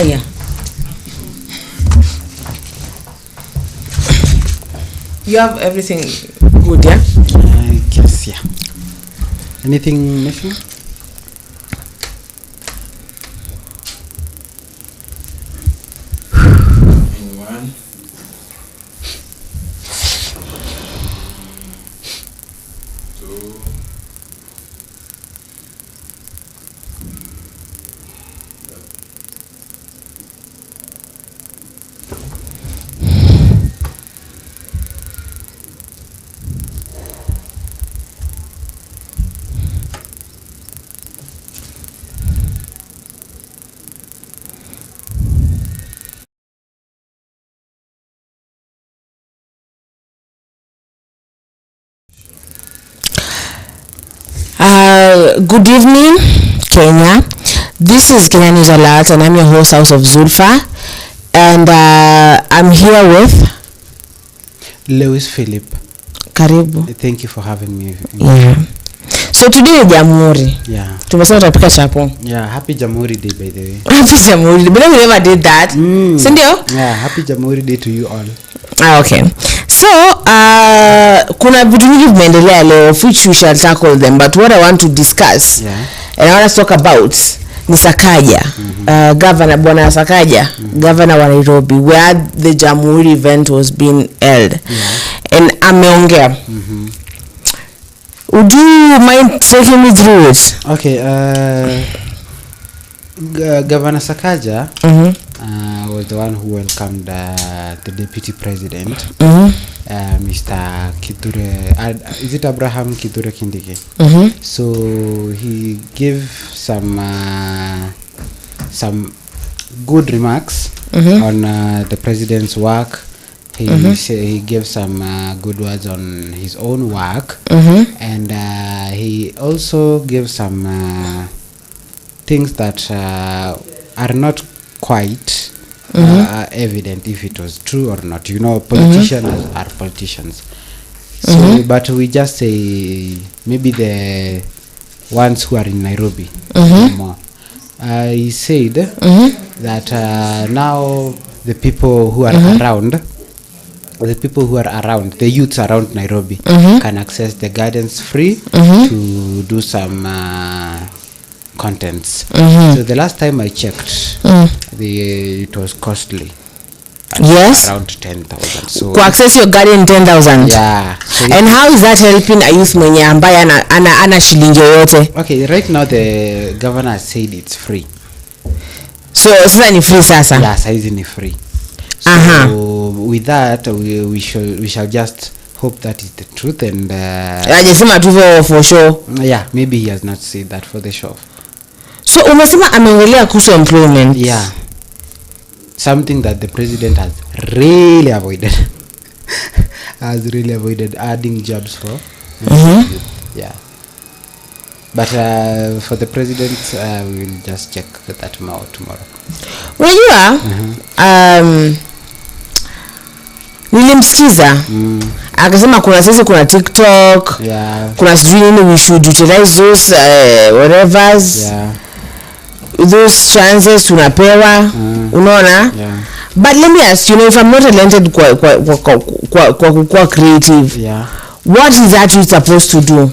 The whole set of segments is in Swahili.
Yeah. You have everything good, yeah? I guess, yeah. Anything missing? One. Two. Good evening, Kenya. This is Kenya News Alert, and I'm your host, House of Zulfa. And I'm here with Lewis Philip. Karibu. Thank you for having me. Yeah. So today is Jamhuri. Yeah. Tumesema tutapika chapo. Yeah, happy Jamhuri Day, by the way. Happy Jamhuri Day. But we never did that. Sindio? Yeah, happy Jamhuri Day to you all. Okay. So, kuna vitu nyingi vimeendelea leo, which we shall tackle them, but what I want to discuss, and I want to talk about, ni Sakaja, Governor Bwana Sakaja, Governor wa Nairobi, where the Jamhuri event was being held. And ameongea. Would you mind taking me through it? Okay, Governor Sakaja was the one who welcomed the deputy president, Mr. Kithure. Is it Abraham Kithure Kindiki? So he gave some good remarks on the president's work. He gave some good words on his own work, and he also gave some things that are not quite evident if it was true or not. You know, politicians are politicians. So, but we just say maybe the ones who are in Nairobi more. He said that now the people who are around, the youths around Nairobi can access the gardens free to do some contents. So the last time I checked, it was costly. Yes. Around 10,000. So To access your garden 10,000. Yeah. So and how is that helping a youth mwenye ambaye ana shilingi yoyote? Okay, right now the governor said it's free. So sasa ni free sasa. Yeah, saizi ni free. So with that we shall just hope that is the truth, and hajasema tu for sure. Yeah, maybe he has not said that for the show. So umesema ameongelea kuhusu employment. Yeah. Something that the president has really avoided. Adding jobs for. Yeah. But for the president, we will just check that more tomorrow. Unajua nilimsikiza akasema kuna TikTok, kuna sijui nini, we should utilize those whatevers, those chances tunapewa, unaona. But let me ask you, if I'm not talented kwa creative, what is that you supposed to do?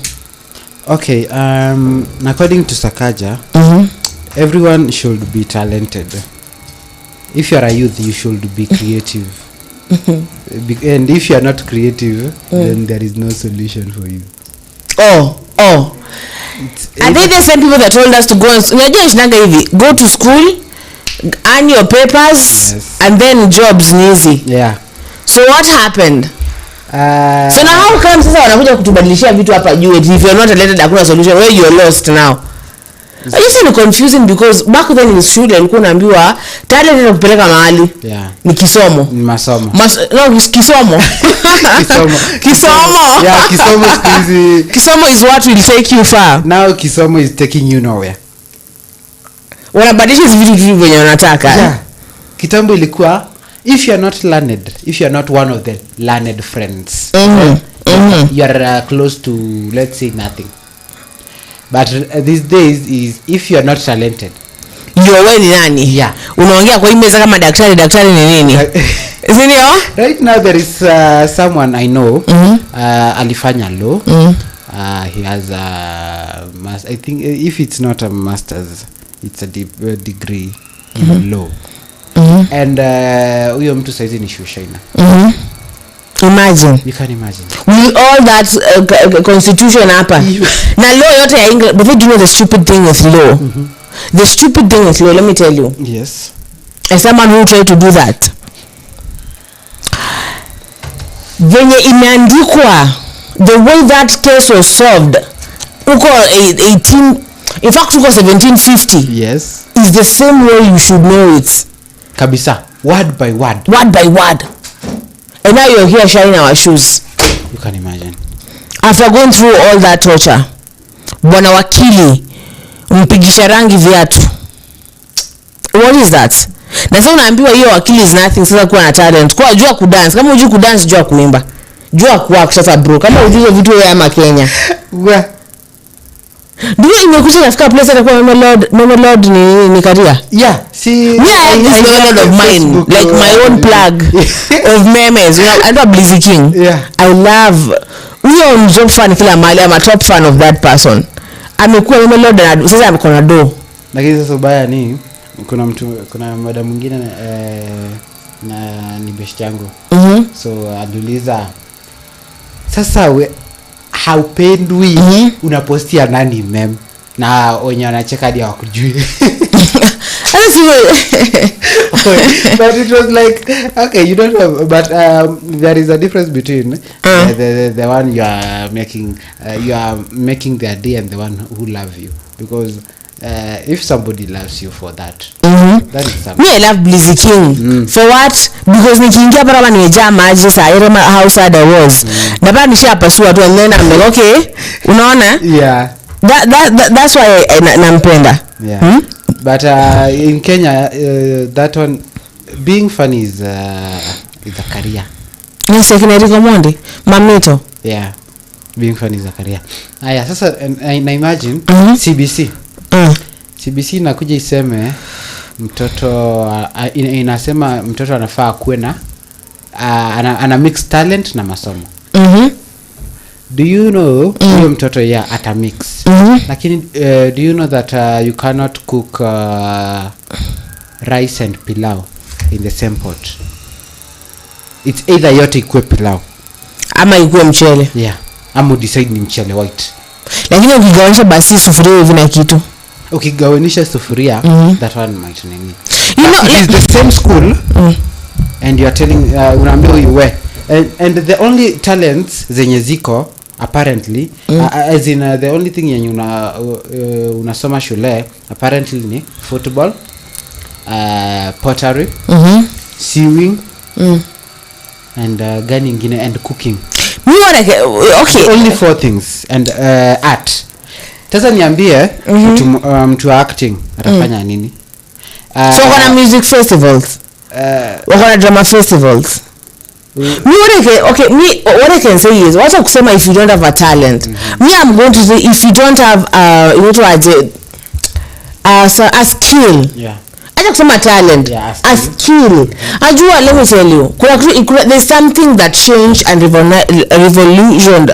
Okay, according to Sakaja, everyone should be talented. If you are a youth, you should be creative. And if you are not creative, then there is no solution for you. Are they the same people that told us to go go to school, earn your papers, and then jobs ni easy? Yeah. So what happened? So now how come sasa wanakuja kutubadilishia vitu hapa juu, if you're not talented hakuna solution, where you're lost now? I just find it confusing because back then in shule alikuwa naambiwa talent ni kupeleka mahali. Ni kisomo. Ni masomo. Kisomo. Kisomo. Yeah, kisomo is Kisomo is what will take you far. Now kisomo is taking you nowhere. Wanabadilisha vitu venye wanataka. Yeah. Kitambo ilikuwa if you are not learned, if you are not one of the learned friends, you are close to, let's say, nothing. But these days is if you are not talented, ndio wewe ni nani. Yeah. Unaongea kwa imeza kama daktari ni nini? Isn't it? Right now there is someone I know alifanya law. He has a I think if it's not a master's, it's a degree in law. And huyo mtu saizi ni shushaina. Imagine. You can imagine. With all that constitution hapa. Na law yote ya England, but you know the stupid thing with law. The stupid thing with law, let me tell you. Yes. As someone who tried to do that. Venye imeandikwa, the way that case was solved, uko 18, in fact uko 1750. Yes. Is the same way you should know it. Kabisa. Word by word. Word by word. And now you're here shining our shoes. You can imagine. After going through all that torture, bwana wakili mpigisha rangi viatu. What is that? Na sasa unaambiwa hiyo wakili is nothing, sasa kuwa na talent. Kwa jua kudance, kama hujui kudance jua kuimba. Jua kuact sasa bro. Kama hujui vitu ya ama Kenya. Ndio imekuja nafika place atakuwa mama lord ni career. Yeah, see me I know a lot of mine like my own plug of memes. You know, I know Blizzy King. Yeah. I love we are job fan kila mahali. I'm a top fan of that person. Amekuwa mama lord na sasa amekona do. Lakini sasa ubaya ni kuna madam mwingine na ni best yangu. So aliuliza sasa haupendwi unapostia nani mem na wenye wanacheka hadi hawakujui. But it was like okay, you don't know, but there is a difference between the one you are making their day and the one who love you, because if somebody loves you for that, that is something. Me I love Blizzy King. For what? Because nikiingia hapa nimejaa maji saa ile how sad I was. Na bado nishapasua tu and then I'm like okay, unaona? Yeah. That's why nampenda. Yeah. But in Kenya that one being funny is a career. Yes, I can recommend Mamito. Yeah. Being funny is a career. Aya sasa na imagine CBC. CBC inakuja iseme mtoto inasema mtoto anafaa kuwe na ana mix talent na masomo. Do you know huyo mtoto ata mix. Lakini do you know that you cannot cook rice and pilau in the same pot? It's either yote ikuwe pilau ama ikuwe mchele. Yeah. Ama decide ni mchele white. Lakini ukigawanisha basi sufuria hivi na kitu. Ukigawanisha sufuria that one might name. You know, it is the same school and you are telling unaambia you were and the only talents zenye ziko apparently as in the only thing yenye unasoma shule apparently ni football, pottery, sewing and gani ingine and cooking. Okay, only 4 things and art. Sasa niambie mtu acting atafanya nini? So kuna music festivals, kuna drama festivals. What I can say is what kusema if you don't have a talent. Me I'm going to say if you don't have a skill. Yeah. Acha kusema talent, a skill. Ajua, let me tell you, there's something that changed and revolutionized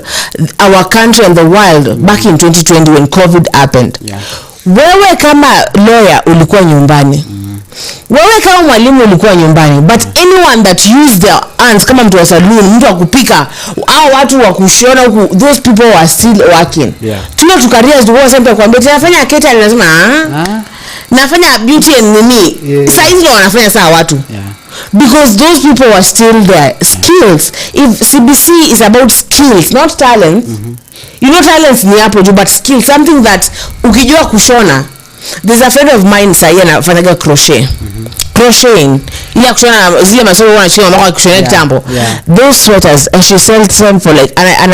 our country and the world back in 2020 when COVID happened. Yeah. Wewe kama lawyer ulikuwa nyumbani. Wewe kama mwalimu ulikuwa nyumbani, but anyone that use their hands kama mtu wa salon, mtu wa kupika, au watu wa kushona, those people were still working. Yeah. Tuna tukaria zikuwa sempre kuambia tunafanya kete anasema nafanya beauty and nini. Sasa hizo wanafanya saa watu. Yeah. Because those people were still there. Skills. If CBC is about skills, not talents. You know talents ni hapo juu, but skills, something that ukijua kushona. There's a friend of mine sasa anafanyaga crochet. Crocheting. Ile kushona zile masomo wanachukua mama kushona kitambo. Those sweaters and she sells them for like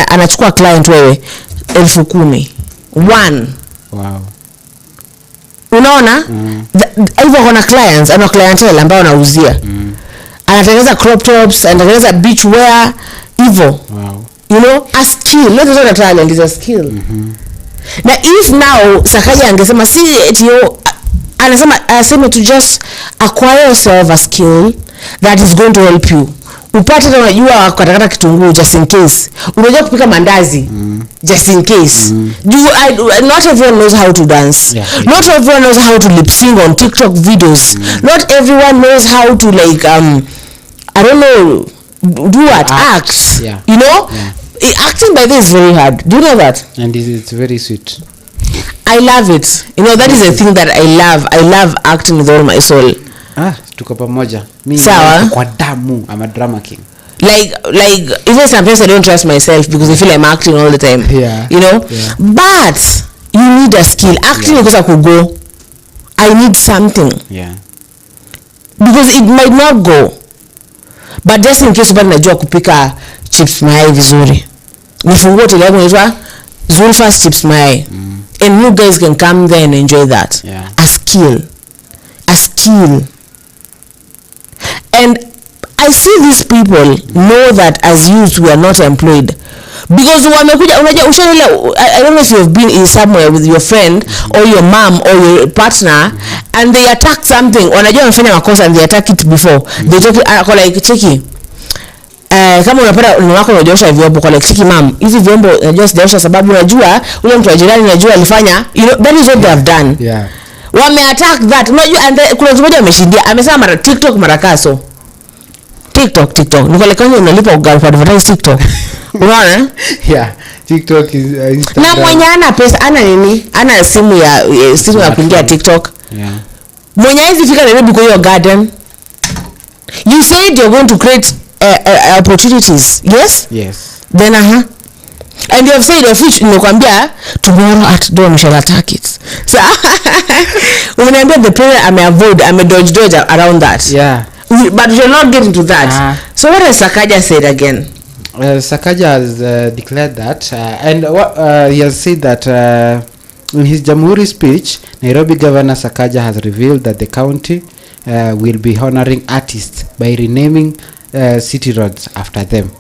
anachukua client wewe 10,000. One. Wow. Unaona? Hivyo kuna clients, ana clientele ambao anauzia. Anatengeneza crop tops, anatengeneza beach wear hivyo. Wow. You know, a skill, not just a talent, is a skill. Now if now Sakaja angesema si eti anasema to just acquire yourself a skill that is going to help you. Upate na unajua kukatakata kitunguu just in case. Unajua kupika mandazi just in case. Not everyone knows how to dance. Yeah, not everyone knows how to lip sync on TikTok videos. Not everyone knows how to like I don't know, do what act. Yeah. You know? Yeah. Acting by this is very hard. Do you know that? And it's very sweet. I love it. You know, that is a thing that I love. I love acting with all my soul. Tuko pamoja. Mimi kwa damu, I'm a drama king. Like even sometimes I don't trust myself because I feel I'm acting all the time. Yeah. You know? Yeah. But you need a skill. Acting because I could go. I need something. Yeah. Because it might not go. But just in case bado najua kupika chips mayai vizuri. Nifungue hoteli yangu inaitwa Zulfa's Chips Mayai. And you guys can come there and enjoy that. Yeah. A skill. And I see these people know that as youth we are not employed. Because wamekuja unajua ushaelewa, I don't know if you've been in somewhere with your friend or your mom or your partner and they attack something. Unajua wamefanya makosa and they attack it before. They talk like cheki. Kama unapata unawako unajiosha vyombo kwa like cheki mom, hizi vyombo unajua sijaosha sababu unajua ule mtu wa jirani unajua alifanya, you know, that is what they have done. Yeah. Wame attack that. Unajua kuna mmoja ameshindia amesema mara TikTok marakaso. TikTok niko like kama unalipa kwa advertise TikTok. Unaona? Yeah, TikTok is Instagram. Na mwenye ana pesa ana nini? Ana simu ya kuingia TikTok. Yeah. Mwenye hizi fika Nairobi kwa your garden. You said you're going to create opportunities. Yes? Then and you have said of which nimekwambia tomorrow at dawn shall attack it. So unaniambia the prayer ame dodge around that. Yeah. But we shall not get into that. So what has Sakaja said again? Sakaja has declared that and he has said that in his Jamhuri speech, Nairobi Governor Sakaja has revealed that the county will be honoring artists by renaming city roads after them.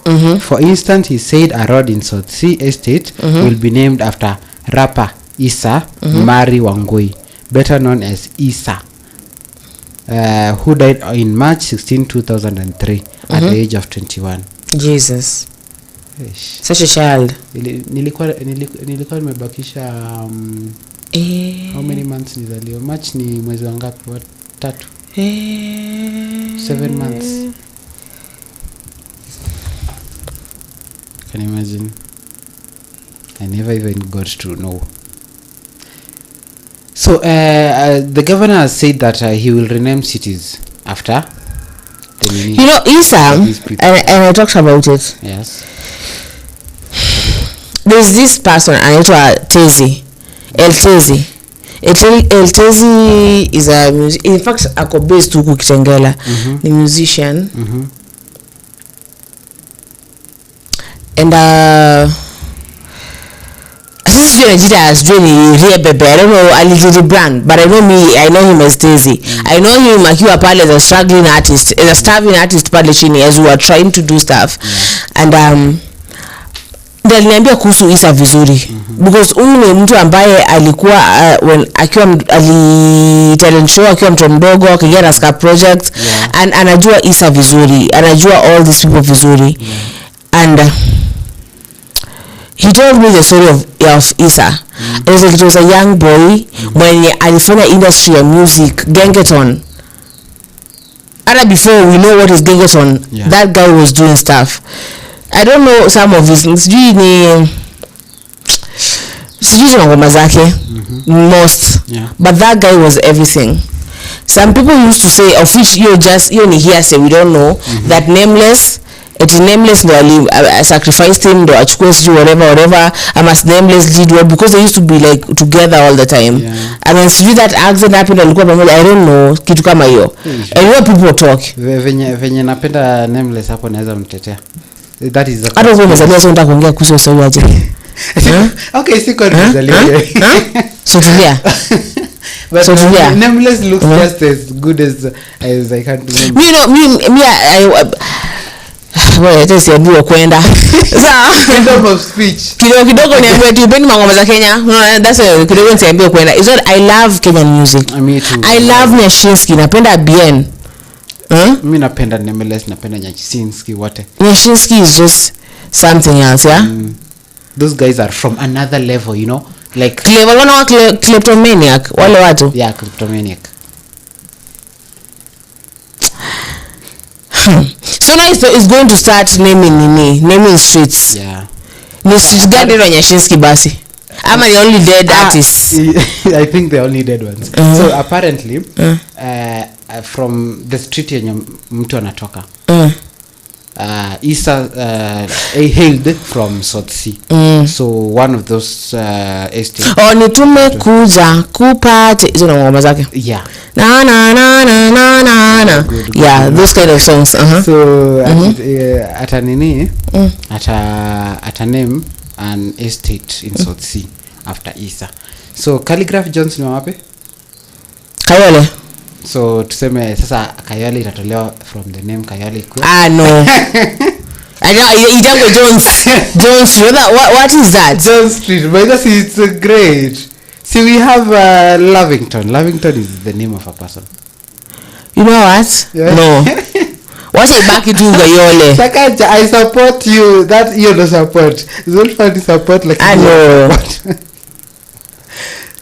For instance, he said a road in South Sea Estate will be named after rapper Issa Mari Wangui, better known as Issa, who died in March 16, 2003 at the age of 21. Jesus. Such a child. Nilikuwa nimebakisha how many months nizaliwa? March ni mwezi wangapi? 3. 7 months. Can you imagine? I never even got to know. So the governor has said that he will rename cities after the meaning. You know, Issa, and I talked about it. Yes. There's this person anaitwa Tezi. Tezi is a in fact ako based huku Kitengela. The musician. And since I don't know a little brand, but I know him as Tezi. I know him akiwa pale as a struggling artist, as a starving artist pale chini, as we are trying to do stuff. And niliambia kuhusu Issa vizuri because huyu ni mtu ambaye alikuwa akiwa talent show akiwa mtu mdogo akiingia na Ska project and anajua Issa vizuri, anajua all these people vizuri. And he told me the story of Issa. It was a young boy when alifanya industry of music Gengeton. And before we know what is Gengeton, that guy was doing stuff. I don't know some of his sijui ngoma zake most, but that guy was everything. Some people used to say of which you ni hearsay, we don't know that Nameless ndo sacrificed him ndo achukue sijui whatever must Nameless lead well because they used to be like together all the time. And then sijui that accident happened alikuwa pamoja, I don't know kitu kama hiyo. And what people talk venye napenda Nameless hapo naweza mtetea. That is I don't know sasa unataka kuongea kuhusu sawa aje. Okay, siko nizaliwa. So tulia. But Nameless looks just as good as I can't remember. Me wewe hata siambiwa kwenda. Sawa. Freedom of speech. Kidogo niambiwe tu pendi mangoma za Kenya. No, that's why kidogo siambiwa kwenda. Is what I love Kenyan music. Me too. I love Nyashinski, napenda Bien. Mimi napenda Nameless, napenda Nyashinski wote. Nyashinski is just something else, yeah. Those guys are from another level, you know, like kleptomaniac wale watu. Yeah, kleptomaniac. So now it's going to start naming streets. Yeah. Ni street gani ndo Nyashinski basi? Ama the only dead artists? I think the only dead ones. So apparently from the street yenye mtu anatoka. Isa hailed from South Sea. So one of those estates. Nitume kuja kupate hizo na ngoma zake. Yeah. Na. Yeah, those kind of songs. So ata name an estate in South Sea after Isa. So Calligraph Jones ni wapi? Kayole. So tuseme sasa Kayole itatolewa from the name Kayole. No. Ijango Jones Street. What is that? Jones Street. But it's great. See, we have Lavington. Lavington is the name of a person. You know what? Yeah. No. What I back it to Kayole? Sakaja, I support you. That you don't support. Zulfa support like I know.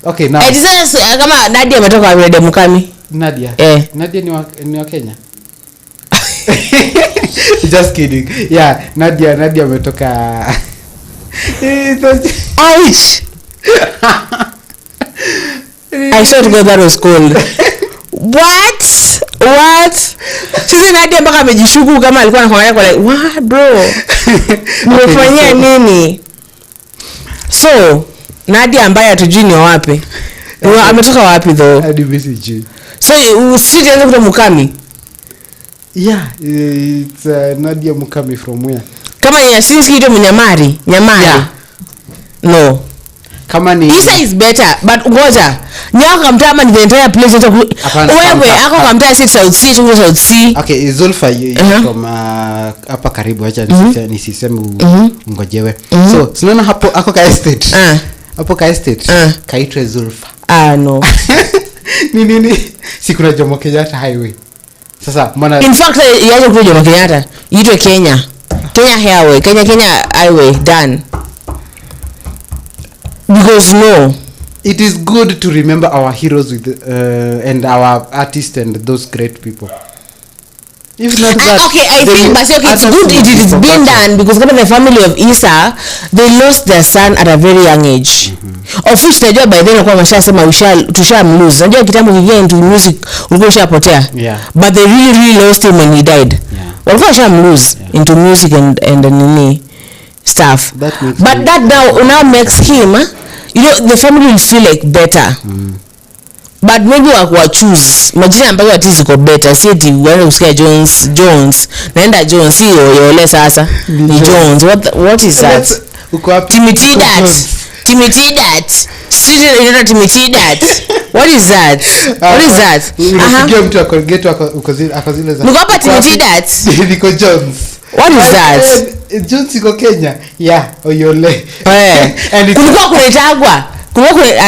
Okay, now. It says kama Nadia ametoka Wede Mukami. Nadia. Nadia ni wa Kenya. Just kidding. Yeah, Nadia ametoka. Ouch. I swear to God that was cold. What? Sisi Nadia mpaka amejishuku kama alikuwa anakuangalia kwa like, what bro? Umefanyia nini? So, Nadia ambaye hatujui ni wapi. Ametoka wapi though? Hadi BCG. So, street yangu kutoka Mukami. Yeah, it's Nadia Mukami from where? Kama ni Nyashinski ito Nyamari. Yeah. No. Kama ni Isa is better, but ngoja. Nyako kamtama ni the entire place ito. Wewe ako kamtama South Sea. Okay, Zulfa from hapa karibu acha nisiseme ngojewe. So, sinaona hapo ako ka estate. Hapo ka estate. Kaitwe Zulfa. No. Nini? Si kuna Jomo Kenyatta highway. Sasa mbona in fact yaje kuja Jomo Kenyatta itwe Kenya highway Kenya highway done because no, it is good to remember our heroes with and our artists and those great people. If not that, okay, I think but okay, it's good it is being done because the family of Isa, they lost their son at a very young age. Of which najua by then kwa wameshasema tushamlose. Najua kitambo kiingia into music ulikuwa ushapotea. Yeah. But they really lost him when he died. Yeah. Walikuwa washamlose into music and nini stuff. But that now makes him, you know, the family will feel like better. But maybe wa choose majina ambayo ati ziko better, si eti wewe usikia Jones naenda Jones hiyo yole sasa ni Jones. What is that? Uko wapi? Timitidat street inaitwa Timitidat. What is that? Unapigia mtu akolgate uko zile za niko hapa Timitidat. Niko Jones. What is that? Jones iko Kenya. Yeah, oyole. And kulikuwa kunaitagwa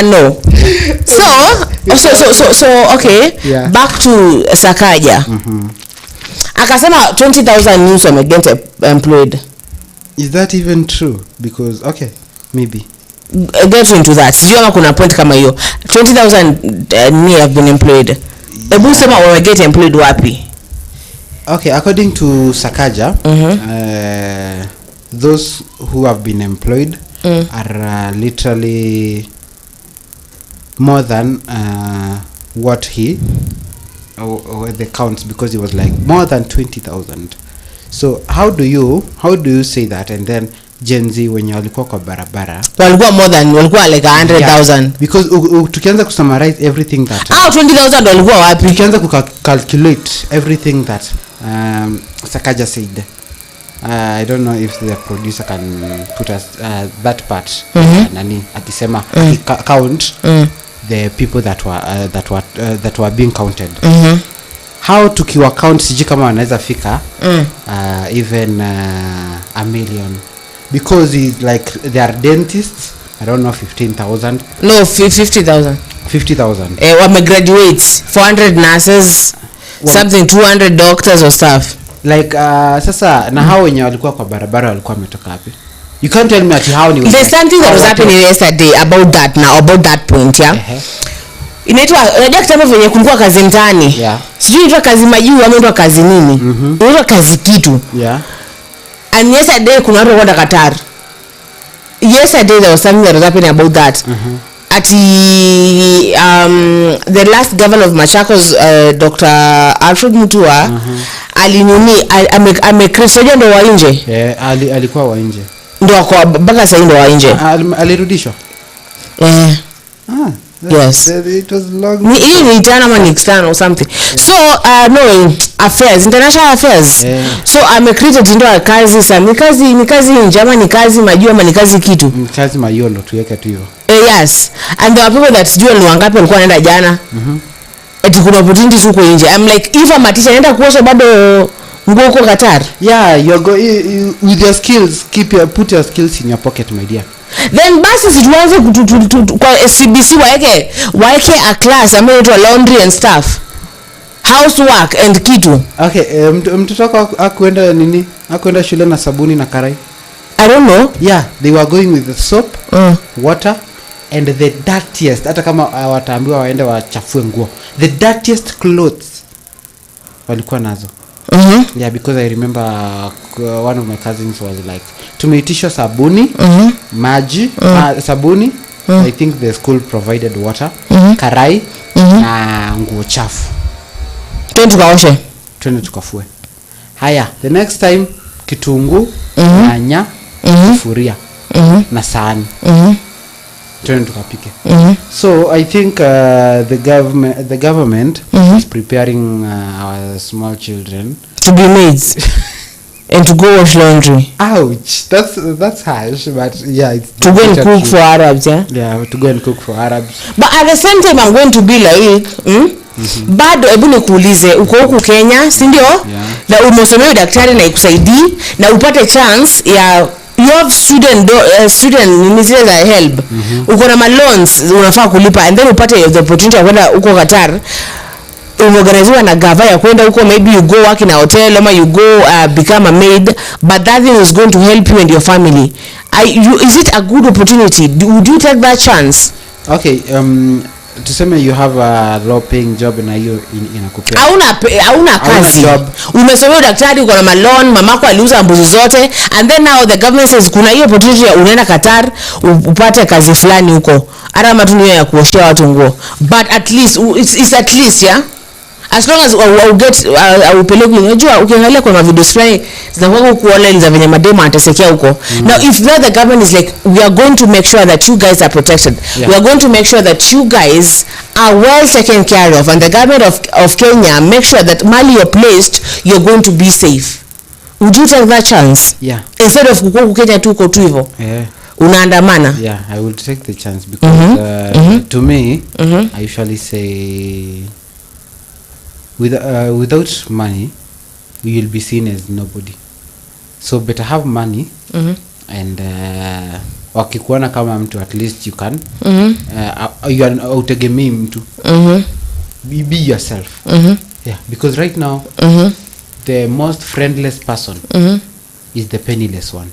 no. So okay, yeah. Back to Sakaja. Akasema 20,000 news wameget employed. Is that even true? Because okay, maybe get into that. Sijui kama kuna point kama hiyo. 20,000 have been employed. Ebu sema wameget employed wapi? Okay, according to Sakaja, those who have been employed are literally more than what he the counts, because it was like more than 20,000. So how do you say that? And then Gen Z wenye walikuwa kwa barabara walikuwa like 100,000. Yeah, because tukianza kusummarize everything that 20,000 walikuwa wapi? Tukianza calculate everything that Sakaja said. I don't know if the producer can put us that part. Nani akisema count the people that were being counted. how tukiwa count siji kama wanaweza fika even a million, because like they are dentists. I don't know, 15,000. No, 50,000. 50,000. Wame graduates, 400 nurses, something 200 doctors or stuff. Like sasa na hao wenye walikuwa kwa barabara walikuwa wametoka wapi? You can't tell me ati how ni. There's something that was happening yesterday about that now, about that point, yeah. Inaitwa unajua kitamba venye kulikuwa kazi mtaani. Yeah. Sijui inaitwa kazi majuu ama inaitwa kazi nini? Inaitwa kazi kitu. Yeah. And yesterday kuna watu kwenda Qatar. Yesterday there was something that was happening about that. The last governor of Machakos, Dr. Alfred Mutua, alinuni amekristoja ndo wa nje. Alikuwa wa nje. Ndo kwa baka sasa ndo wa nje. Alirudishwa. Yes. It was long. Ni internal man external or something. So no affairs, international affairs. So amecreated ndo kazi sana. Ni kazi njama, ni kazi majua ama ni kazi kitu. Ni kazi mayondo tuweke tu hivyo. Yes. And there are people that sijui ni wangapi walikuwa wanaenda jana. Eti kuna opportunities huko nje. I'm like, if a matisha anaenda kuosha bado nguo huko Qatar. Yeah, you with your skills, put your skills in your pocket, my dear. Then basi situaanze kwa CBC waeke a class ambayo inaitwa laundry and stuff, housework and kitu. Okay, mtoto wako akuenda nini? Akuenda shule na sabuni na karai? I don't know. Yeah, they were going with the soap, water and the dirtiest, hata kama wataambiwa waende wachafue nguo, the dirtiest clothes walikuwa nazo. Yeah, because I remember one of my cousins was like, tumeitisha sabuni, maji, sabuni, I think the school provided water, karai, na nguo chafu. Twende tukafue. Haya, the next time kitungu, nyanya, sufuria, na sahani. Twende tukapike. So I think the government is preparing our small children to be maids and to go wash laundry. Ouch, that's harsh, but yeah, it's to go and cook for Arabs. Yeah, to go and cook for Arabs. But at the same time I'm going to be like bado hebu nikuulize, uko huku Kenya si ndio? Na umesomea daktari na ikusaidii na upate chance ya you have student ministries that help. Uko na loans unafaa kulipa, and then upate the opportunity ya kwenda huko Qatar. Umeorganiziwa na gava ya kwenda huko, maybe you go work in a hotel or you go become a maid, but that thing is going to help you and your family. Is it a good opportunity? Would you take that chance? Okay, tuseme you have a low paying job na hiyo inakupea. Hauna kazi. Umesomea daktari, uko na loan, mamako aliuza mbuzi zote, and then now the government says kuna hiyo opportunity ya unaenda Qatar upate kazi fulani huko. Hata matunio ya kuoshia watu nguo. But at least it's at least, yeah. As long as I get upeleke, unajua ukiangalia kwa videos fulani zinakuwa kuona za venye mademo atasekea huko. Now if the government is like, we are going to make sure that you guys are protected, we are going to make sure that you guys are well taken care of, and the government of Kenya make sure that mali you're placed, you're going to be safe. Would you take that chance? Yeah. Instead of kuko Kenya tu uko tu hivyo. Yeah. Unaandamana. Yeah, I would take the chance because to me I usually say without money we will be seen as nobody, so better have money and wakikuona kama mtu, at least you can you are utegemei mtu, be yourself. Yeah, because right now the most friendless person is the penniless one.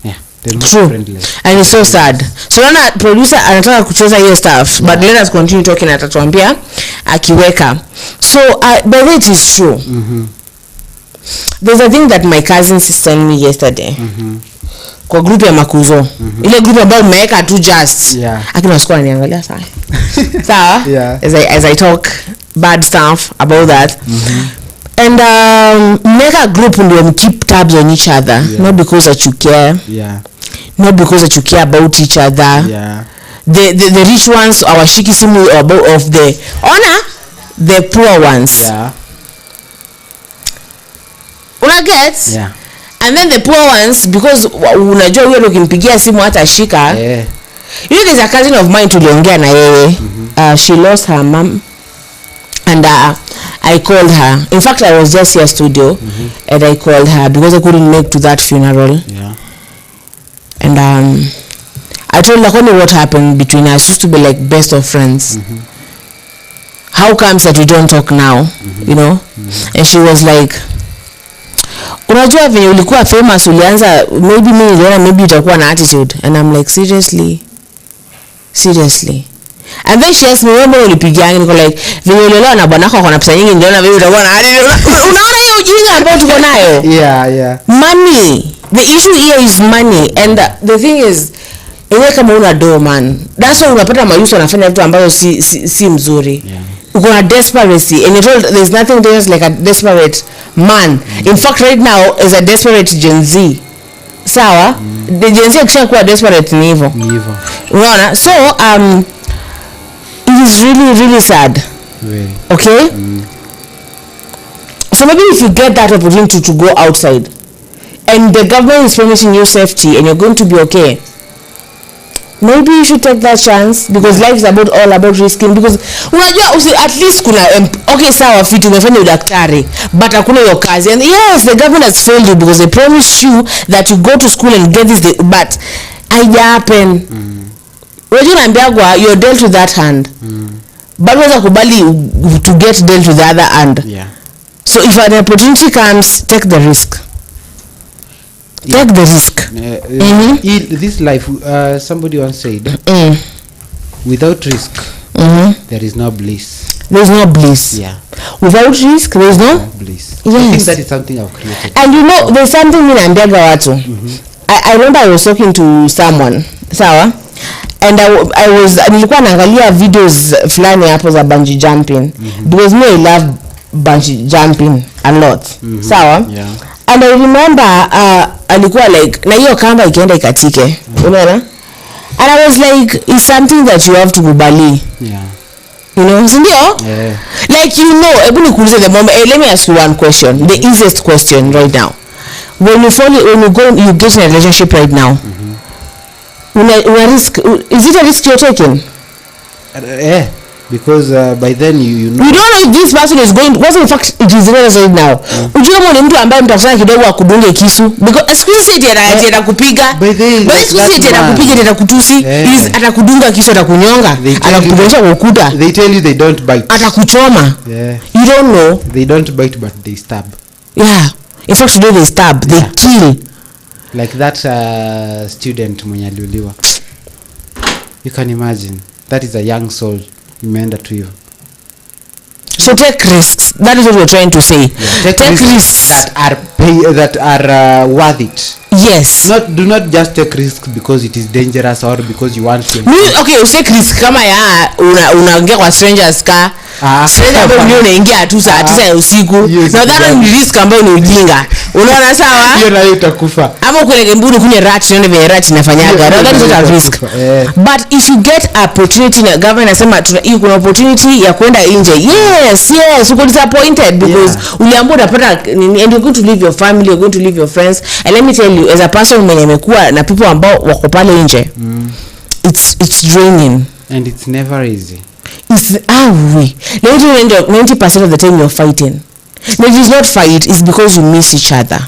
Yeah, the most friendless. And it's so sad. So naona producer anataka kucheza hiyo stuff, but let us continue talking. Atatuambia akiweka. So but it is true. There's a thing that my cousin sister told me yesterday. Kwa group ya makuzo. Ile group ambayo umeweka tu just. Akina sikuwa ananiangalia sana. Sawa? As I talk bad stuff about that. And make a group and keep tabs on each other, not because that you care, not because that you care about each other. The rich ones, our shiki simu of the honor the poor ones. Una get? And then the poor ones, because unajua wewe ukimpigia simu hata shika. You know, there's a cousin of mine tuliongea na yeye. She lost her mom And I called her. In fact, I was just here studio, and I called her because I couldn't make to that funeral. Yeah. And I told her only what happened between us. Used to be like best of friends. How comes that we don't talk now? You know? And she was like, unajua venye ulikuwa famous ulianza, maybe mimi niliona maybe utakuwa na attitude. And I'm like, seriously? And then she asked me, wewe ulipigianga? Niko like, venye ulielewa na bwanako ako na pesa nyingi niliona wewe utakuwa na attitude. Unaona hiyo ujinga ambao tuko nayo? Yeah. Money. The issue here is money. And the thing is, ewe kama una do man, that's why unapata mayuso anafanya vitu ambayo si mzuri. Uko na desperacy, and you told there's nothing dangerous like a desperate man. In fact, right now is a desperate Gen Z. Sawa? The Gen Z akisha kuwa desperate ni hivyo. Unaona? So it is really sad. Really? Okay? So maybe if you get that opportunity to go outside and the government is promising you safety and you're going to be okay, maybe you should take that chance, because life is all about risking. Because unajua at least kuna okay sawa fiti umefanya udaktari but hakuna hiyo kazi, and yes the government has failed you because they promised you that you go to school and get this but haija happen. Unajua naambiagwa you're dealt with that hand, but unaweza kubali to get dealt with the other hand. So if an opportunity comes, take the risk. Take the risk. This life, somebody once said, without risk, there is no bliss. There is no bliss. Yeah. Without risk, there is no bliss. Yes. I think that is something I've created. And you know, there's something in Ambiaga watu. I remember I was talking to someone, sawa, and nilikuwa naangalia videos fulani hapo za bungee jumping, because me I love bungee jumping a lot. Sawa? Yeah. And I remember alikuwa like na hiyo kamba ikienda ikatike. Unaona? And I was like, it's something that you have to kubali. Yeah. You know, sindio? Yeah. Like, you know, ebu nikuulize the moment, let me ask you one question, the easiest question right now. When you get in a relationship right now, una risk, is it a risk you're taking? Yeah. Because by then you know. You don't know if this person is going, because in fact it is right now. Ujua mwana mtu ambaye mtakutana kidogo akudunge kisu, because excuse it yana kupiga. By then excuse it yana kupiga tena kutusi, is atakudunga kisu atakunyonga, atakupiganisha kwa ukuta. They tell you they don't bite. Atakuchoma. Yeah. You don't know. They don't bite but they stab. Yeah. In fact today they stab, they kill. Like that student mwenye aliuliwa. You can imagine. That is a young soul. Imeenda tu hivyo. So take risks. That is what we're trying to say. Yeah, take risks that are worth it. Yes. Do not just take risks because it is dangerous or because you want to. Okay, you take risk kama ya unaongea kwa strangers car. Stranger ambaye unaingia tu saa 9 ya usiku. Na that ni risk ambayo ni ujinga. Unaona sawa? Hiyo nayo utakufa. Ama kule mbuni kunye rat nende vile rat inafanyaga. That is not a risk. But if you get opportunity na government nasema kuna opportunity ya kwenda nje. Yes, uko disappointed because uliambiwa utapata and you're going to leave your family, you're going to leave your friends. And let me tell you, as a person mwenye amekuwa na people ambao wako pale nje, it's draining and it's never easy. It's 90% of the time you're fighting. No, it is not fight, it's because you miss each other.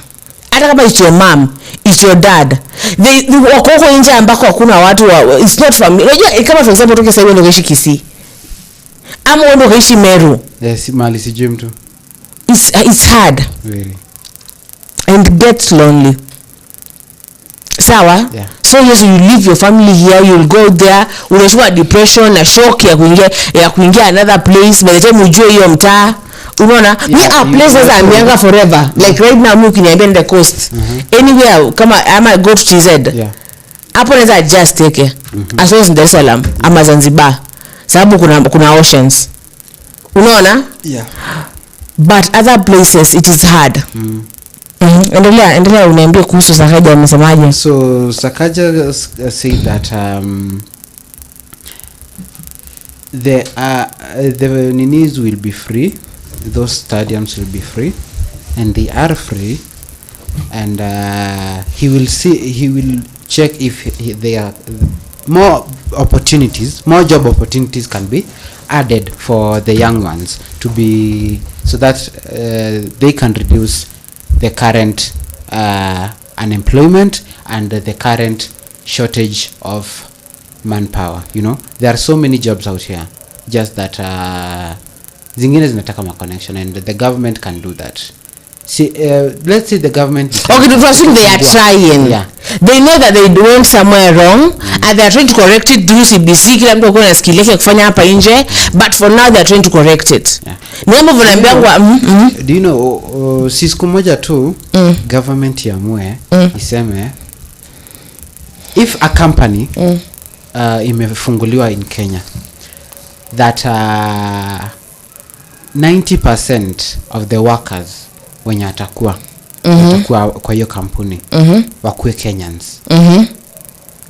Hata kama it's your mom, it's your dad, they wako nje ambako hakuna watu it's not family. Unajua kama for example toke sasa wewe unaishi Kisii ama wewe unaishi Meru, yes, mali sijui mtu, it's hard really and gets lonely. Sawa? Yeah. So yes, you leave your family here, you'll go there, unashua depression na shock ya kuingia another place. By the time ujue hiyo mtaa, unaona, we are places I'm younger forever. Like right now, mimi ukiniambia in the coast, anywhere kama ama go to TZ. Yeah. Hapo naweza just take as well as Dar es Salaam ama Zanzibar. Sababu kuna oceans. Unaona? Yeah. But other places it is hard. Endelea uniambie kuhusu Sakaja amesemaje. So Sakaja said that the ninis will be free, those stadiums will be free, and they are free, and he will check if there are more job opportunities can be added for the young ones to be so that they can reduce the current unemployment and the current shortage of manpower. You know, there are so many jobs out here, just that zingine zinataka ma connection, and the government can do that. See, let's say the government okay, to assume they are trying. Yeah. They know that they went somewhere wrong, and they are trying to correct it through CBC. Kila mtu akona skill yake kufanya hapa nje, but for now they are trying to correct it. Niambo vinaambiwa do you know siku moja tu government yamue iseme if a company imefunguliwa in Kenya that 90% of the workers wenye atakuwa kwa hiyo kampuni wakuwe Kenyans,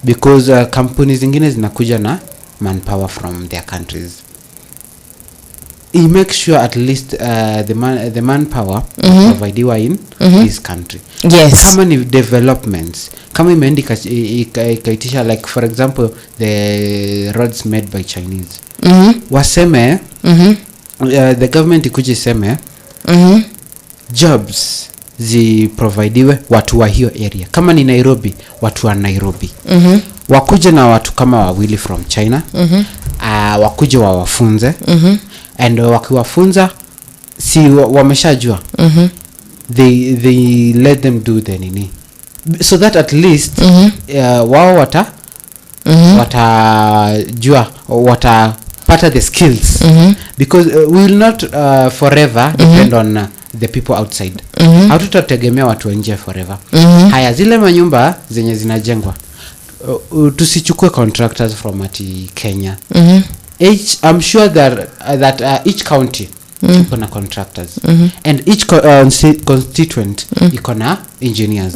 because companies zingine zinakuja na manpower from their countries. He makes sure at least the manpower provided in this country. Yes. Kama ni developments, kama imeandika ikaitisha, like for example the roads made by Chinese, waseme the government ikuje seme jobs zi providiwe watu wa hiyo area. Kama ni Nairobi, watu wa Nairobi wakuje na watu kama wawili from China, wakuje wawafunze, and wakiwafunza si wameshajua, they let them do the nini, so that at least wao watajua, watapata the skills, because we will not forever depend on the people outside. Hatutategemea watu nje forever. Haya, zile manyumba zenye zinajengwa, tusichukue contractors from Kenya. I'm sure that each county iko na contractors, and each constituent iko na engineers.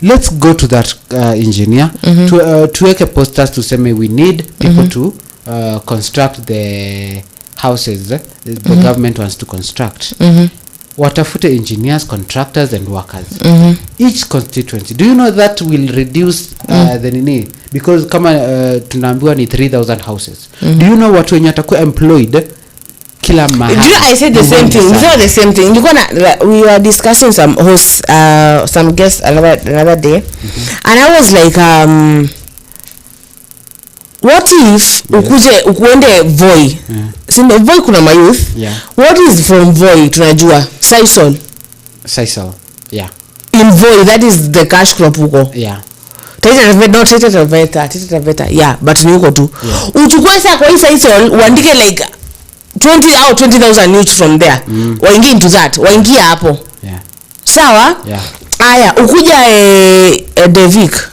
Let's go to that engineer tuweke posters to say we need people to construct the houses the government wants to construct. Watafute engineers, contractors and workers. Each constituency. Do you know that will reduce the nini? Because kama tunaambiwa ni 3,000 houses. Do you know watu wenye watakuwa employed kila mahali? Do you know, I said the same thing. It's not the same thing. We were discussing some hosts, some guests another day, and I was like, what if ukuende Voi? Sima Voi kuna mayouth. What is from Voi? Tunajua Sisal. Yeah. In Voi, that is the cash crop huko. Yeah. Tata Taveta. Yeah, but ni huko tu. Uchukue sasa kwa Sisal, uandike like 20,000 youths from there. Waingie into that. Waingie hapo. Yeah. Sawa? Yeah. Aya, ukuja Devik,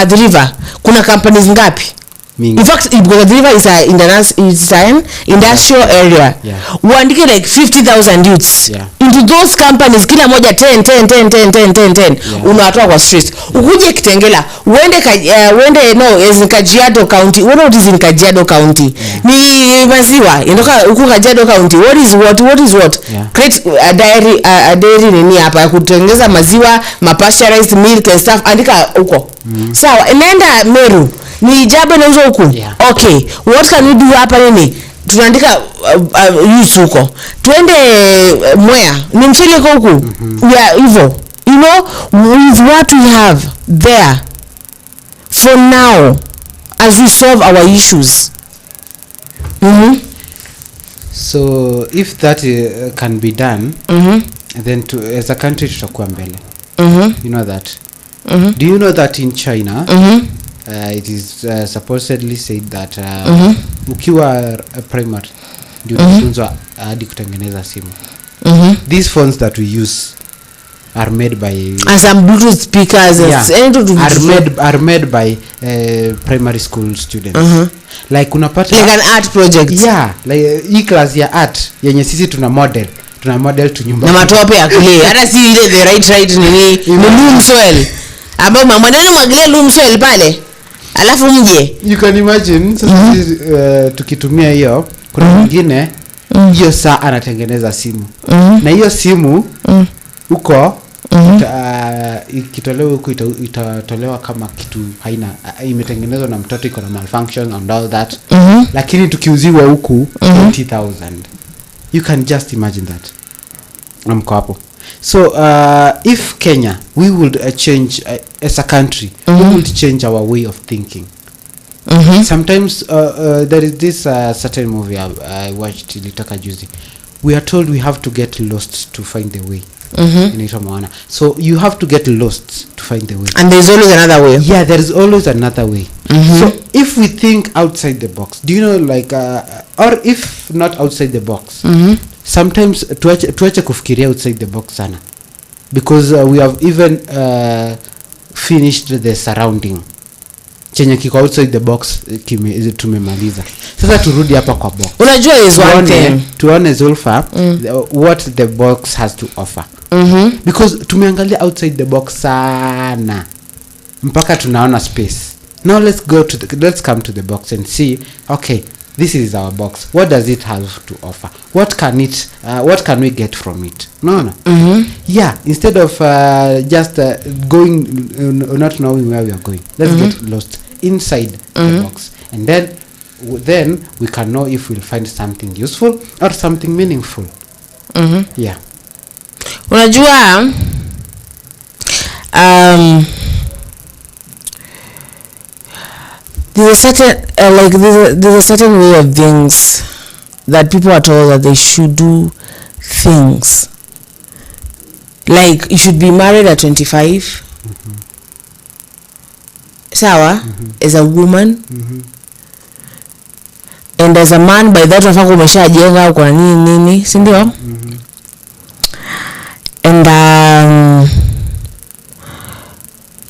the river. Kuna companies ngapi? In fact, because the river is an industrial area. Uandike like 50,000 youths into those companies, kila moja 10. Unawatoa kwa streets. Ukuje Kitengela, uende no Kajiado County. What is in Kajiado County? Ni maziwa. Indoka huko Kajiado County. What is what? Create a dairy nini hapa ya kutengeneza maziwa, pasteurized milk and stuff. Andika huko. Sawa, nenda Meru. Ni jabe na huko. Okay, what can we do hapa nini? Tunaandika youth huko. Twende Mwea. Ni mchele huko. Yeah, hivyo. You know, with what we have there for now as we solve our issues. So if that can be done, then as a country tutakuwa mbele. You know that. Do you know that in China it is supposedly said that ukiwa primary ndio unafunzwa hadi kutengeneza simu. These phones that we use are made by some Bluetooth speakers are made by primary school students. Like unapata like an art project. Yeah, like hii class ya art yenye sisi tuna model tu nyumba na matope ya clay. Hata si ile the right nini loom soil ambao mwaneno mwagilia loom soil pale alafu mje. You can imagine sasa tukitumia hiyo kuna mwingine hiyo saa anatengeneza simu na hiyo simu huko ikitolewa huko itatolewa kama kitu haina imetengenezwa na mtoto, iko na malfunction and all that, lakini tukiuziwa huku 20,000 You can just imagine that. So if Kenya, we would change as a country, we would change our way of thinking. Sometimes there is this certain movie I watched, ilitoka juzi. We are told we have to get lost to find the way. So you have to get lost to find the way. And there's always another way. Yeah, there is always another way. So if we think outside the box, do you know, like, or if not outside the box, sometimes tuache kufikiria outside the box sana, because we have even finished the surrounding. Chenye kiko outside the box tumemaliza. Sasa turudi hapa kwa box. Unajua is one thing. Tuone Zulfa what the box has to offer. Because tumeangalia outside the box sana mpaka tunaona space. Now let's come to the box and see, okay, this is our box. What does it have to offer? What can we get from it? No. Yeah, instead of just going, not knowing where we are going, let's get lost inside the box, and then we can know if we'll find something useful or something meaningful. Yeah. Unajua there's a certain way of things that people are told that they should do things. Like you should be married at 25. Sawa, as a woman. And as a man, by that unafaa umeshajenga uko na nini, si ndio? And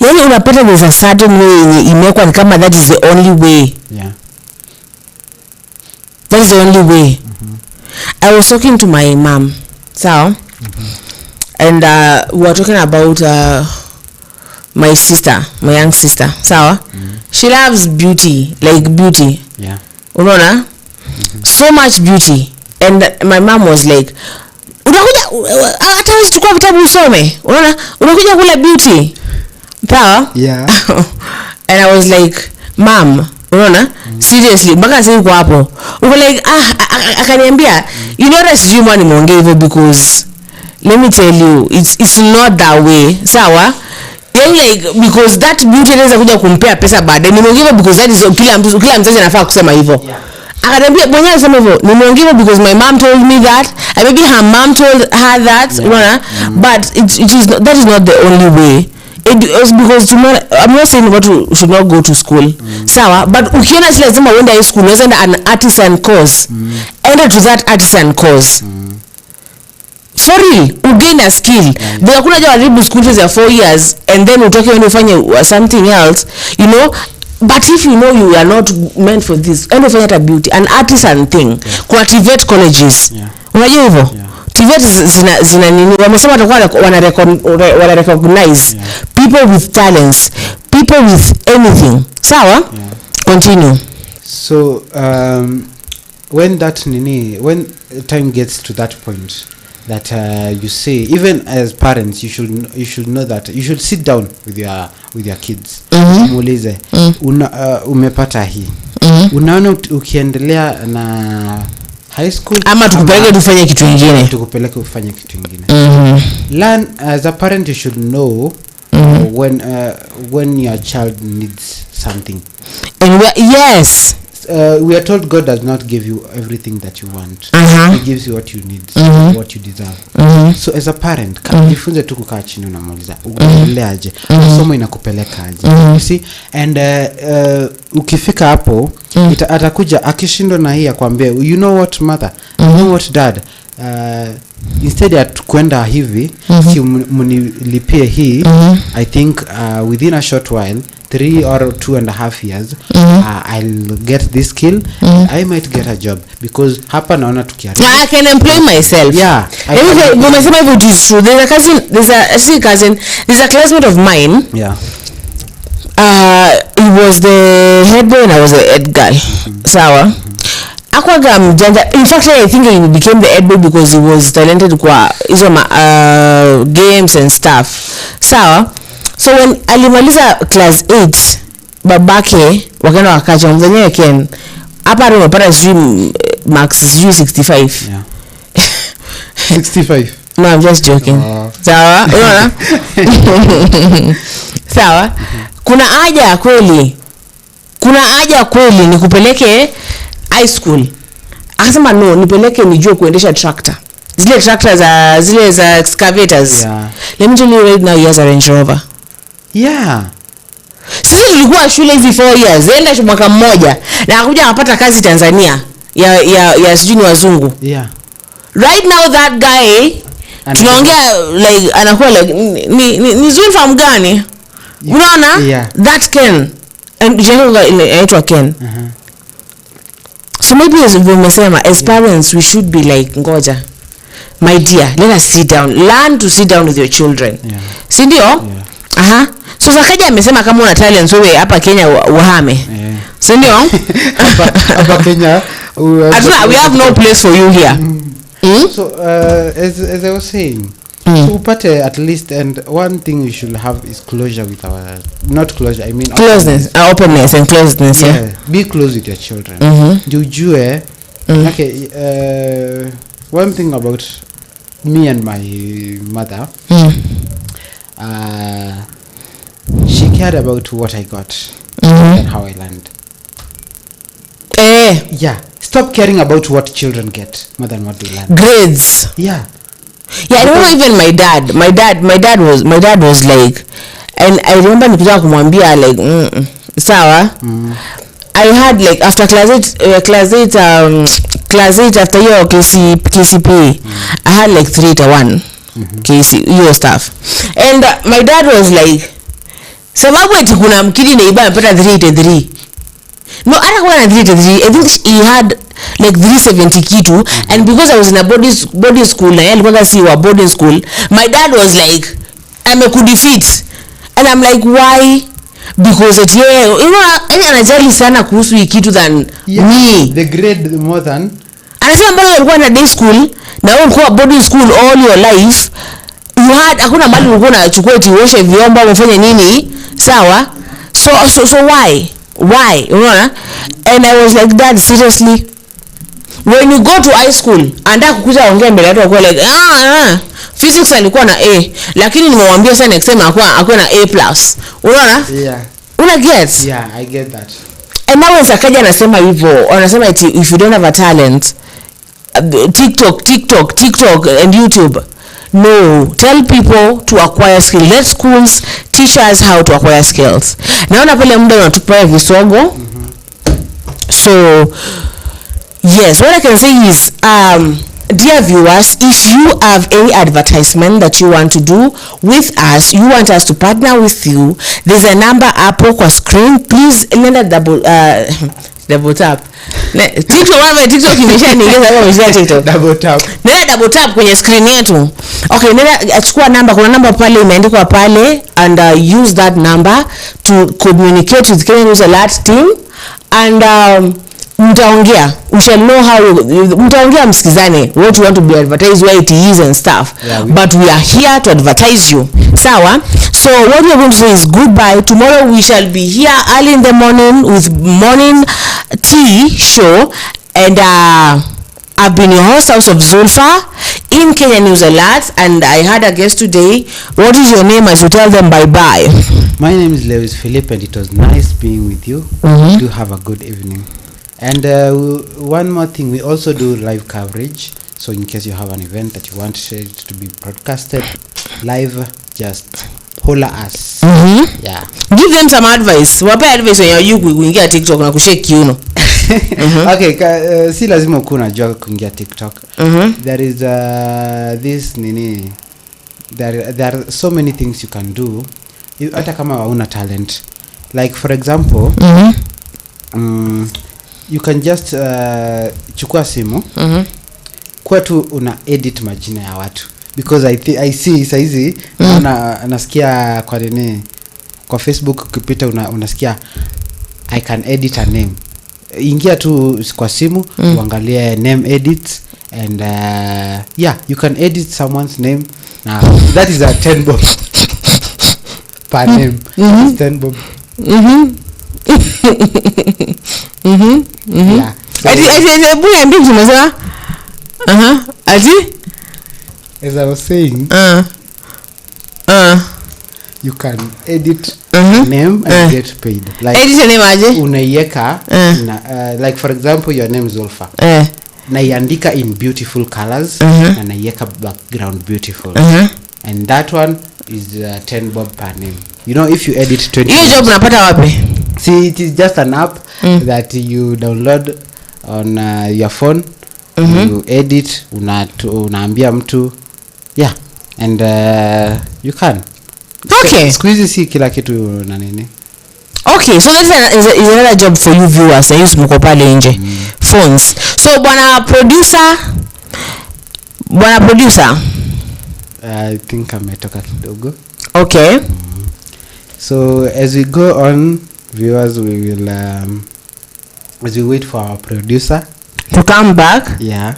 yani unapata there's a certain way imekwa kama that is the only way. Yeah. That is the only way. I was talking to my mom, so and we were talking about my sister, my young sister. So she loves beauty, like beauty. Yeah. Unaona? So much beauty. And my mom was like, unakuja hata wewe chukua vitabu usome. Unaona? Unakuja kula beauty. Sawa? Yeah. And I was like, mom, unaona? Seriously, mpaka sasa uko hapo. Uko like akaniambia, you know that sijui mwani muongee hivyo because let me tell you, it's not that way. Sawa? Like because that beauty inaweza kuja kumpea pesa baadaye. Nimeongea because that is kila mzazi anafaa kusema hivyo. Akaniambia mwenyewe anasema hivyo. Nimeongea because my mom told me that. And maybe her mom told her that, unaona? But that is not the only way. It is because tomorrow, I'm not saying what should not go to school. Sawa, but ukiona si lazima uende high school, unaweza enda an artisan course. Enter to that artisan course. For real, ugain a skill. Bila kuna jaribu school fees ya 4 years and then utoke when you find something else, you know. But if you know you are not meant for this, and find a beauty, an artisan thing, cultivate colleges. Unajua hivyo? TVET zina nini? Wamesema watakuwa wana recognize people with talents, people with anything. Sawa? Continue. So when time gets to that point that you say, even as parents, you should know that you should sit down with your kids. Muulize umepata hii. Unaona ukiendelea na high school ama tukupeleke tufanye kitu kingine. Learn as a parent, you should know when your child needs something. And yes, we are told God does not give you everything that you want. He gives you what you need, what you deserve. So as a parent, jifunze tu kukaa chini unamuuliza unaeleaje, somo inakupeleka aje. You see, and ukifika hapo atakuja akishindwa na hii akwambia, you know what mother, you know what dad, instead ya kwenda hivi si mnilipie hii, I think within a short while, 3 or 2.5 years, I'll get this skill, I might get a job, because hapa naona tukiari I can employ myself. Yeah, umesema hivyo, it is true. There's a classmate of mine. Yeah. He was the head boy and I was the head guy. Sawa. Akwaga mjanja. In fact, I think he became the head boy because he was talented kwa hizo games and stuff. Sawa. So when alimaliza class 8, babake wakaenda wakacha mzenyewe Ken. Hapa ndo unapata sijui max 65. Yeah. 65. No, I'm just joking. Sawa? Unaona? Sawa? Kuna haja kweli nikupeleke high school. Akasema no, nipeleke nijue kuendesha tractor. Zile tractors zile za excavators. Yeah. Let me tell you right now, he has a Range Rover. Yeah. Sisi nilikuwa shule hivi 4 years. Enda mwaka mmoja na akakuja akapata kazi Tanzania ya sijui ni wazungu. Yeah. Right now that guy tunaongea like anakuwa like ni Zulfa mgani? Unaona? Yeah. That Ken. And inaitwa Ken. So maybe as umesema as parents we should be like ngoja. My dear, let us sit down. Learn to sit down with your children. Yeah. Si ndio? Yeah. So Sakaja amesema kama una talent wewe hapa Kenya wahame. Yeah. Si ndio? Hapa Kenya we have no place for you here. So as I was saying, so upate at least, and one thing we should have is closure with our, not closure, I mean closeness, openness and closeness. Yeah. Be close with your children. Jujue okay, one thing about me and my mother, she cared about what I got and how I learned. Yeah, stop caring about what children get more than what they learn. Grades. Yeah, I remember even my dad was like, and I remember nikija kumwambia like sawa. I had like after class 8 after your KCP I had like 3-1 KC your stuff, and my dad was like sababu eti kuna mkidi neiba amepata 3-3. No, I don't want 3-3. I think he had like 370 kitu, and because I was in a boarding school na alikuwa si wa boarding school, my dad was like I'm a could defeat, and I'm like why? Because it anajali sana kuhusu hii kitu than me. The grade more than anasema mbona ulikuwa na day school na wewe ulikuwa boarding school all your life, you had hakuna mali ulikuwa unachukua tioshe vyombo ufanye nini, sawa? So why unaona? And I was like, Dad, seriously, when you go to high school anda kukuja ongea mbele watu wako like physics alikuwa na A, lakini nimemwambia sana next time akwa na A+. Unaona? Yeah. Una get? Yeah, I get that. And now when Sakaja anasema hivyo, anasema eti if you don't have a talent, TikTok and YouTube. No, tell people to acquire skills. Let schools teach us how to acquire skills. Naona pale muda unatupea visogo. So yes, what I can say is dear viewers, if you have any advertisement that you want to do with us, you want us to partner with you, there's a number up on screen. Please nenda double tap. TikTok imesha niingiza hapo mshia TikTok. Double tap kwenye screen yetu. Okay, nenda achukua namba, kuna namba pale imeandikwa pale, and use that number to communicate with Kenya News Alert team, and mtaongea, we shall know how mtaongea, msikizane what you want to be advertised, where it is and stuff. Yeah, but we are here to advertise you, sawa? So what we are going to say is goodbye. Tomorrow we shall be here early in the morning with morning tea show, and I've been your host, House of Zulfa, in Kenya News Alert, and I had a guest today. What is your name as you tell them bye-bye? My name is Lewis Philip, and it was nice being with you. Do have a good evening. And one more thing, we also do live coverage, so in case you have an event that you want it to be broadcasted live, just holler us. Yeah, give them some advice. Wape advice when you kuingia TikTok na kushake kiuno. Okay, si lazima uko unajua kuingia TikTok. There is this nini, there are so many things you can do hata kama hauna talent. Like for example, you can just chukua simu kwa tu una edit majina ya watu, because I see saizi nasikia kwa nini kwa Facebook ukipita unasikia I can edit a name. Ingia tu kwa simu uangalie name edits, and yeah, you can edit someone's name. Now that is a 10 bob per name. 10 bob. Yeah. Ati buya mbiki mzaa. Ati as I was saying, you can edit name and get paid. Like edit your name aje? Unaiweka like for example your name is Zulfa. Naiandika in beautiful colors na naiweka background beautiful. And that one is 10 bob per name. You know, if you edit 20. Hiyo job unapata wapi? See, it is just an app that you download on your phone. You edit, unaambia mtu. Yeah. And you can. Okay. Squeeze si kila kitu na nini. Okay, so this is another job for you viewers. I use mko pale nje. Phones. So bwana producer. I think ametoka kidogo. Okay. So as we go on, viewers, we will as we wait for our producer to come back. Yeah.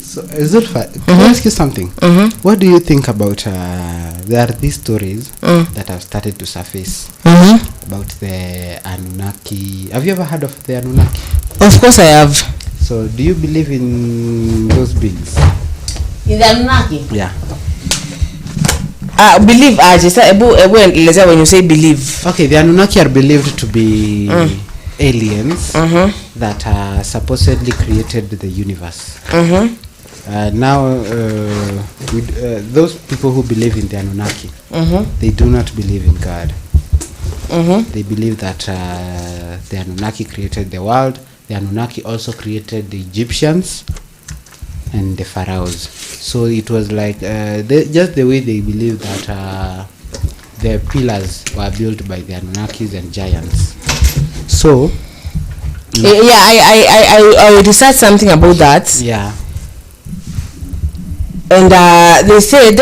So Zulfa, can I ask you something? What do you think about there are these stories that have started to surface about the Anunnaki? Have you ever heard of the Anunnaki? Of course I have. So do you believe in those beings? In the Anunnaki? Yeah. Believe when you say believe. Okay, the Anunnaki are believed to be aliens that supposedly created the universe. Now those people who believe in the Anunnaki, they do not believe in God. They believe that the Anunnaki created the world. The Anunnaki also created the Egyptians and the pharaohs. So it was like just the way they believe that the pillars were built by the Anunnakis and giants. So I researched something about that. Yeah. And they said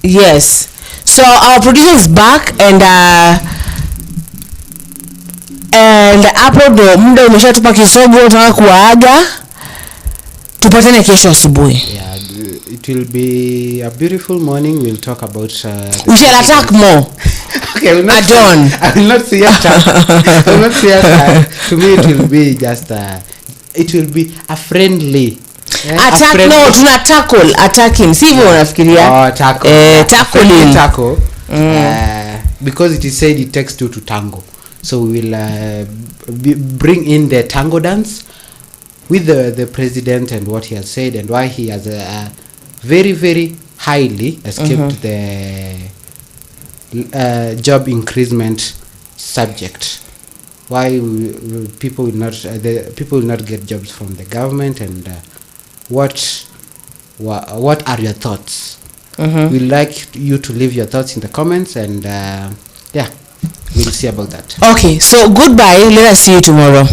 yes. So our producer is back and hapo ndo muda umeshatupa kisogo, tunataka kuaga tupatane kesho asubuhi. Yeah, it will be a beautiful morning. We'll talk about we shall attack more. Okay, I will not say attack. I will not say attack. To me it will be just it will be a friendly attack. No, tuna tackle attacking. Si hivyo unafikiria? Tackle. Because it is said it takes two to tango. So we will bring in the tango dance with the president and what he has said and why he has very, very highly escaped the job increasement subject. Why people will not get jobs from the government, and what are your thoughts? We'd like you to leave your thoughts in the comments, and yeah, we'll see about that. Okay, so goodbye. Let us see you tomorrow.